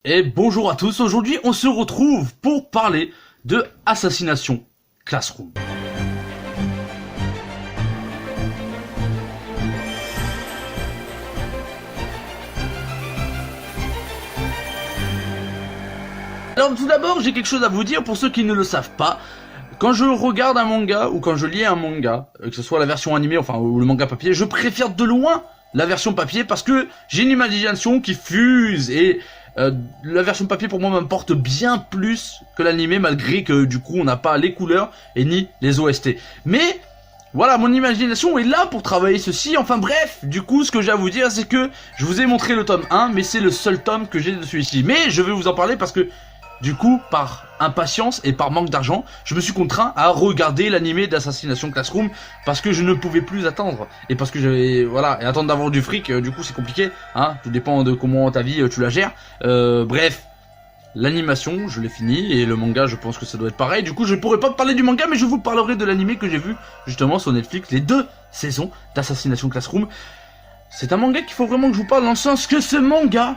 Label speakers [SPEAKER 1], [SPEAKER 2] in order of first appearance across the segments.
[SPEAKER 1] Et bonjour à tous, aujourd'hui on se retrouve pour parler de Assassination Classroom. Alors tout d'abord j'ai quelque chose à vous dire pour ceux qui ne le savent pas. Quand je regarde un manga ou quand je lis un manga, que ce soit la version animée ou le manga papier, je préfère de loin la version papier parce que j'ai une imagination qui fuse et la version papier pour moi m'importe bien plus que l'animé, malgré que du coup on n'a pas les couleurs et ni les OST. Mais voilà, mon imagination est là pour travailler ceci. Enfin bref, du coup ce que j'ai à vous dire c'est que je vous ai montré le tome 1, mais c'est le seul tome que j'ai de celui-ci. Mais je vais vous en parler parce que du coup, par impatience et par manque d'argent, je me suis contraint à regarder l'animé d'Assassination Classroom parce que je ne pouvais plus attendre et parce que j'avais voilà, et attendre d'avoir du fric, du coup c'est compliqué, hein, tout dépend de comment ta vie tu la gères. Bref, l'animation, je l'ai fini et le manga, je pense que ça doit être pareil. Du coup, je pourrais pas parler du manga, mais je vous parlerai de l'animé que j'ai vu justement sur Netflix, les 2 saisons d'Assassination Classroom. C'est un manga qu'il faut vraiment que je vous parle dans le sens que ce manga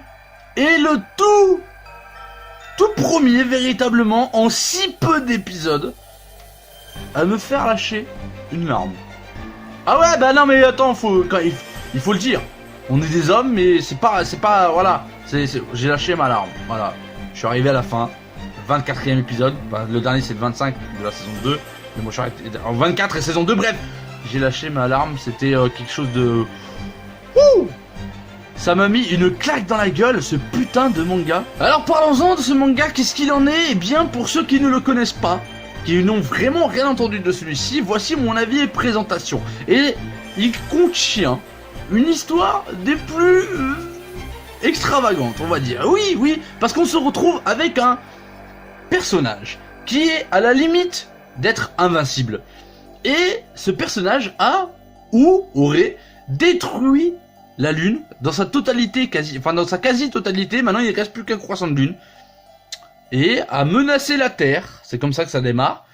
[SPEAKER 1] est le tout premier véritablement en si peu d'épisodes à me faire lâcher une larme. Ah ouais, bah non mais attends, il faut le dire. On est des hommes, mais c'est pas voilà, j'ai lâché ma larme. Voilà, je suis arrivé à la fin, 24e épisode. Bah, le dernier c'est le 25 de la saison 2, mais moi je suis arrêté en 24 et saison 2. Bref, j'ai lâché ma larme. C'était quelque chose de ça m'a mis une claque dans la gueule, ce putain de manga. Alors parlons-en de ce manga, qu'est-ce qu'il en est? Eh bien, pour ceux qui ne le connaissent pas, qui n'ont vraiment rien entendu de celui-ci, voici mon avis et présentation. Et il contient une histoire des plus extravagantes, on va dire. Oui, parce qu'on se retrouve avec un personnage qui est à la limite d'être invincible. Et ce personnage aurait détruit la lune dans sa totalité, dans sa quasi-totalité. Maintenant il ne reste plus qu'un croissant de lune et a menacé la Terre, c'est comme ça que ça démarre,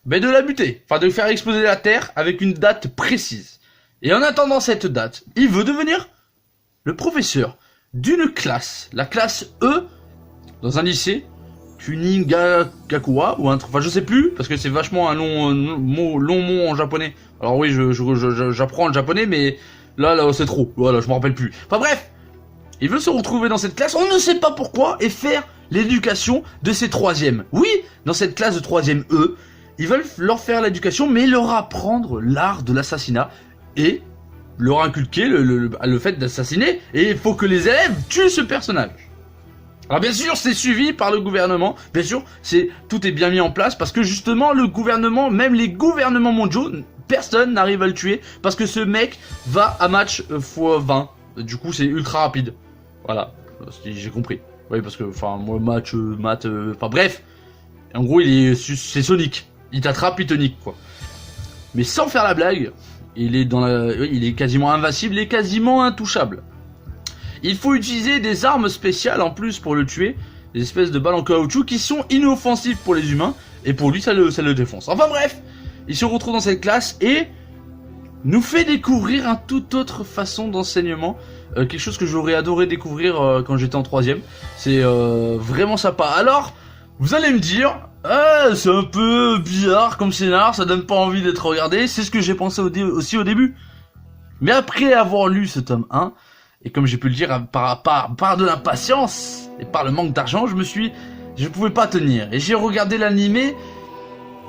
[SPEAKER 1] mais de la buter, de faire exploser la Terre avec une date précise. Et en attendant cette date, il veut devenir le professeur d'une classe, la classe E, dans un lycée, Kunigakura, ou je sais plus, parce que c'est vachement un long mot en japonais. Alors oui, j'apprends le japonais, mais là c'est trop, voilà, je me rappelle plus. Enfin bref, il veut se retrouver dans cette classe, on ne sait pas pourquoi, et faire l'éducation de ces troisièmes. Oui, dans cette classe de 3e E, ils veulent leur faire l'éducation, mais leur apprendre l'art de l'assassinat, et leur inculquer le fait d'assassiner, et il faut que les élèves tuent ce personnage. Alors bien sûr, c'est suivi par le gouvernement, bien sûr, tout est bien mis en place, parce que justement, le gouvernement, même les gouvernements mondiaux, personne n'arrive à le tuer parce que ce mec va à match x20. Du coup, c'est ultra rapide. Voilà, j'ai compris. Oui, parce que, moi, maths, bref. En gros, c'est Sonic. Il t'attrape, il te nique, quoi. Mais sans faire la blague, il est quasiment invincible et quasiment intouchable. Il faut utiliser des armes spéciales en plus pour le tuer. Des espèces de balles en caoutchouc qui sont inoffensives pour les humains. Et pour lui, ça le défonce. Enfin bref. Il se retrouve dans cette classe et nous fait découvrir une toute autre façon d'enseignement. Quelque chose que j'aurais adoré découvrir quand j'étais en 3e. C'est vraiment sympa. Alors, vous allez me dire, c'est un peu bizarre comme scénar, ça donne pas envie d'être regardé. C'est ce que j'ai pensé aussi au début. Mais après avoir lu ce tome 1, et comme j'ai pu le dire, par de l'impatience et par le manque d'argent, je pouvais pas tenir. Et j'ai regardé l'animé.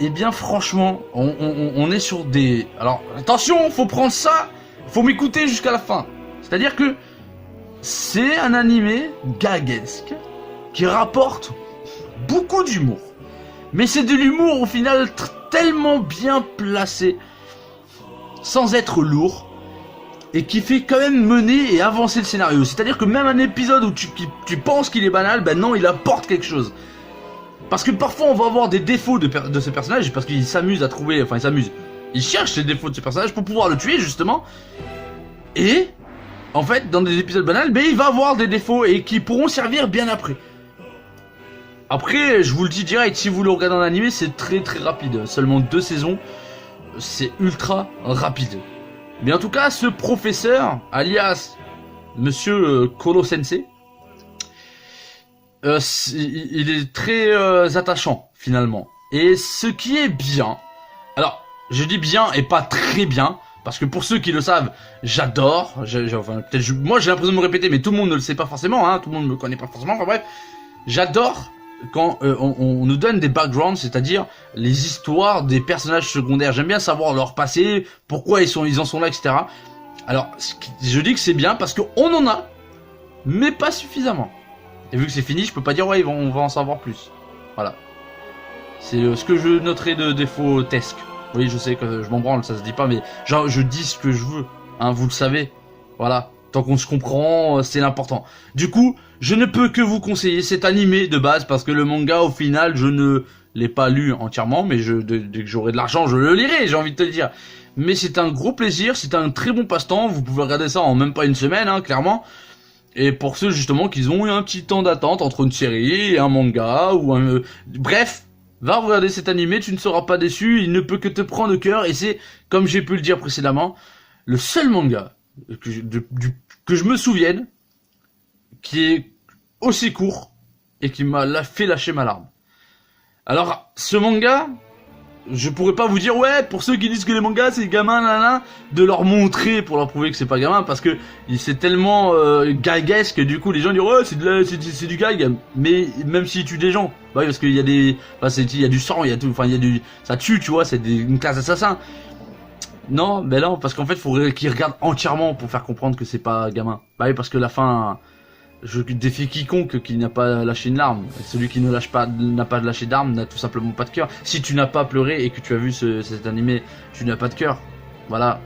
[SPEAKER 1] Eh bien franchement, on est sur des... Alors attention, faut prendre ça, faut m'écouter jusqu'à la fin. C'est-à-dire que c'est un animé gaguesque qui rapporte beaucoup d'humour. Mais c'est de l'humour au final tellement bien placé, sans être lourd, et qui fait quand même mener et avancer le scénario. C'est-à-dire que même un épisode où tu penses qu'il est banal, ben non, il apporte quelque chose. Parce que parfois on va avoir des défauts de ce personnage, parce qu'il s'amuse à trouver, il cherche les défauts de ce personnage pour pouvoir le tuer justement. Et en fait dans des épisodes banals, il va avoir des défauts et qui pourront servir bien après. Après je vous le dis direct, si vous le regardez en animé c'est très rapide, seulement 2 saisons, c'est ultra rapide. Mais en tout cas ce professeur, alias Monsieur Koro Sensei, il est très attachant finalement. Et ce qui est bien, alors je dis bien et pas très bien, parce que pour ceux qui le savent, j'adore, enfin, moi j'ai l'impression de me répéter, mais tout le monde ne le sait pas forcément, hein, tout le monde ne me connaît pas forcément, enfin bref, j'adore quand on nous donne des backgrounds, c'est-à-dire les histoires des personnages secondaires. J'aime bien savoir leur passé, pourquoi ils en sont là, etc. Alors, je dis que c'est bien parce qu'on en a, mais pas suffisamment. Et vu que c'est fini, je peux pas dire ouais, on va en savoir plus. Voilà. C'est ce que je noterai de défaut tesque. Oui, je sais que je m'en branle, ça se dit pas, mais genre je dis ce que je veux, hein, vous le savez. Voilà. Tant qu'on se comprend, c'est l'important. Du coup, je ne peux que vous conseiller cet animé de base, parce que le manga, au final, je ne l'ai pas lu entièrement, mais dès que j'aurai de l'argent, je le lirai, j'ai envie de te le dire. Mais c'est un gros plaisir, c'est un très bon passe-temps, vous pouvez regarder ça en même pas une semaine, hein, clairement. Et pour ceux, justement, qui ont eu un petit temps d'attente entre une série et un manga, ou un... bref, va regarder cet animé, tu ne seras pas déçu, il ne peut que te prendre au cœur, et c'est, comme j'ai pu le dire précédemment, le seul manga que je me souvienne, qui est aussi court et qui m'a fait lâcher ma larme. Alors, ce manga, je pourrais pas vous dire, ouais, pour ceux qui disent que les mangas c'est gamin, là, de leur montrer pour leur prouver que c'est pas gamin, parce que c'est tellement gaguesque, du coup les gens disent, ouais, c'est du gag, mais même s'il tue des gens, bah oui, parce qu'il y a des, enfin, il y a du sang, il y a tout, enfin, il y a du, ça tue, tu vois, c'est une classe d'assassin. Non, mais non, parce qu'en fait, il faudrait qu'ils regardent entièrement pour faire comprendre que c'est pas gamin. Bah oui, parce que la fin, je défie quiconque qui n'a pas lâché une larme. Celui qui n'a pas lâché d'arme n'a tout simplement pas de cœur. Si tu n'as pas pleuré et que tu as vu cet animé, tu n'as pas de cœur. Voilà,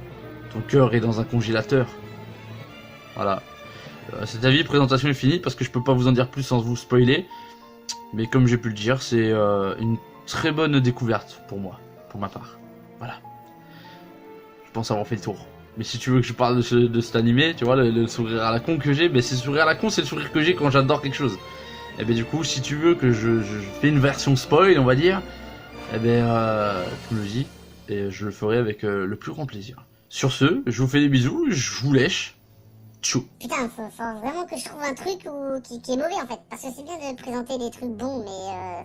[SPEAKER 1] ton cœur est dans un congélateur. Voilà. Cet avis, présentation est finie parce que je peux pas vous en dire plus sans vous spoiler. Mais comme j'ai pu le dire, c'est une très bonne découverte pour moi, pour ma part. Voilà. Je pense avoir fait le tour. Mais si tu veux que je parle de cet animé, tu vois, le sourire à la con que j'ai, ben c'est le sourire à la con, c'est le sourire que j'ai quand j'adore quelque chose. Et ben du coup, si tu veux que je fais une version spoil, on va dire, et ben tu me le dis, et je le ferai avec le plus grand plaisir. Sur ce, je vous fais des bisous, je vous lèche. Tchou.
[SPEAKER 2] Putain, faut vraiment que je trouve un truc qui est mauvais en fait. Parce que c'est bien de présenter des trucs bons, mais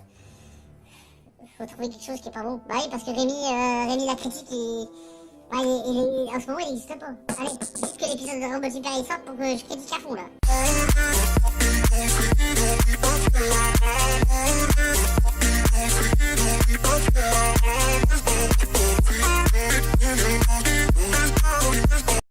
[SPEAKER 2] faut trouver quelque chose qui est pas bon. Bah oui, parce que Rémi la critique, en ce moment il existe pas. Allez, dites que l'épisode de Dragon Ball Super est sort pour que je critique à fond là.